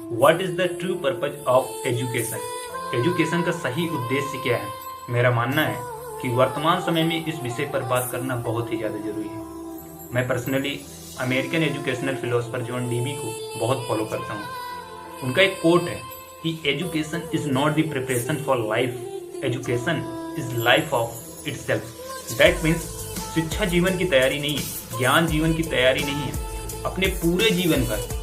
What is the true purpose of education? Education का सही उद्देश्य क्या है? मेरा मानना है कि वर्तमान समय में इस विषय पर बात करना बहुत ही ज़्यादा जरूरी है। मैं personally American educational philosopher John Dewey को बहुत फॉलो करता हूँ। उनका एक कोट है कि education is not the preparation for life, education is life of itself. That means शिक्षा जीवन की तैयारी नहीं है, ज्ञान जीवन की तैयारी नहीं है। अपने पूरे जीवन भर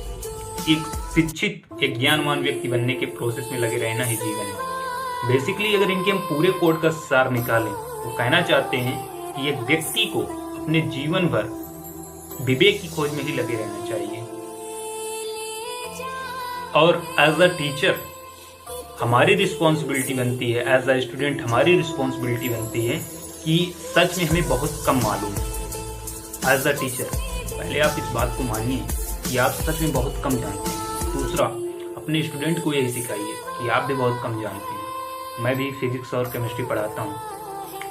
एक शिक्षित, एक ज्ञानवान व्यक्ति बनने के प्रोसेस में लगे रहना ही जीवन है। बेसिकली अगर इनके हम पूरे कोड का सार निकालें तो कहना चाहते हैं कि एक व्यक्ति को अपने जीवन भर विवेक की खोज में ही लगे रहना चाहिए। और एज अ टीचर हमारी रिस्पॉन्सिबिलिटी बनती है, एज अ स्टूडेंट हमारी रिस्पॉन्सिबिलिटी बनती है कि सच में हमें बहुत कम मालूम है। एज अ टीचर पहले आप इस बात को मानिए कि आप सच में बहुत कम जानते हैं। दूसरा, अपने स्टूडेंट को यही सिखाइए कि आप भी बहुत कम जानते हैं। मैं भी फिजिक्स और केमिस्ट्री पढ़ाता हूँ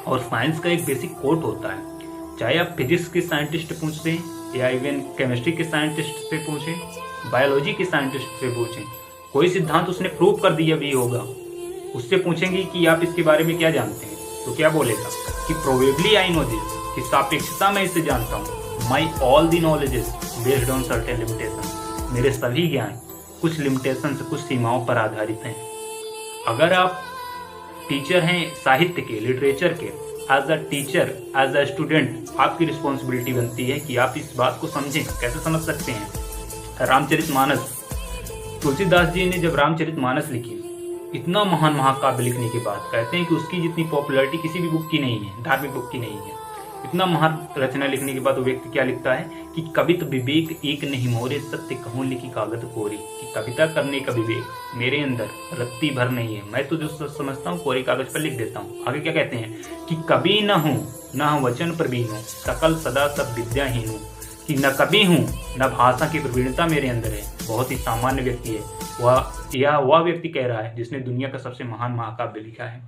और साइंस का एक बेसिक कोट होता है, चाहे आप फिजिक्स के साइंटिस्ट पूछ लें या इवन केमिस्ट्री के साइंटिस्ट से पूछें, बायोलॉजी के साइंटिस्ट से पूछें, कोई सिद्धांत उसने प्रूव कर दिया भी होगा, उससे पूछेंगे कि आप इसके बारे में क्या जानते हैं, तो क्या बोलेगा कि प्रोबेबली आई नो दिस, कि सापेक्षता में इसे जानता हूँ। My all the knowledge is based on certain limitation. मेरे सभी ज्ञान कुछ लिमिटेशन से, कुछ सीमाओं पर आधारित हैं। अगर आप टीचर हैं साहित्य के, लिटरेचर के, as a teacher, as a student आपकी रिस्पॉन्सिबिलिटी बनती है कि आप इस बात को समझें। कैसे समझ सकते हैं? रामचरितमानस, तुलसीदास जी ने जब रामचरितमानस लिखी, इतना महान महाकाव्य लिखने के बाद कहते हैं कि उसकी जितनी पॉपुलैरिटी किसी भी बुक की नहीं है, धार्मिक बुक की नहीं है। इतना महान रचना लिखने के बाद वो व्यक्ति क्या लिखता है कि कवित विवेक एक नहीं मोरे, सत्य कहूं लिखी कागज कोरी। कि कविता करने का विवेक मेरे अंदर रत्ती भर नहीं है, मैं तो जो समझता हूँ कोरे कागज पर लिख देता हूँ। आगे क्या कहते हैं कि कभी न हूँ न वचन प्रवीण हूँ, सकल सदा सब विद्याहीन हूँ। कि न कभी हूँ न भाषा की प्रवीणता मेरे अंदर है। बहुत ही सामान्य व्यक्ति है वह व्यक्ति कह रहा है जिसने दुनिया का सबसे महान महाकाव्य लिखा है।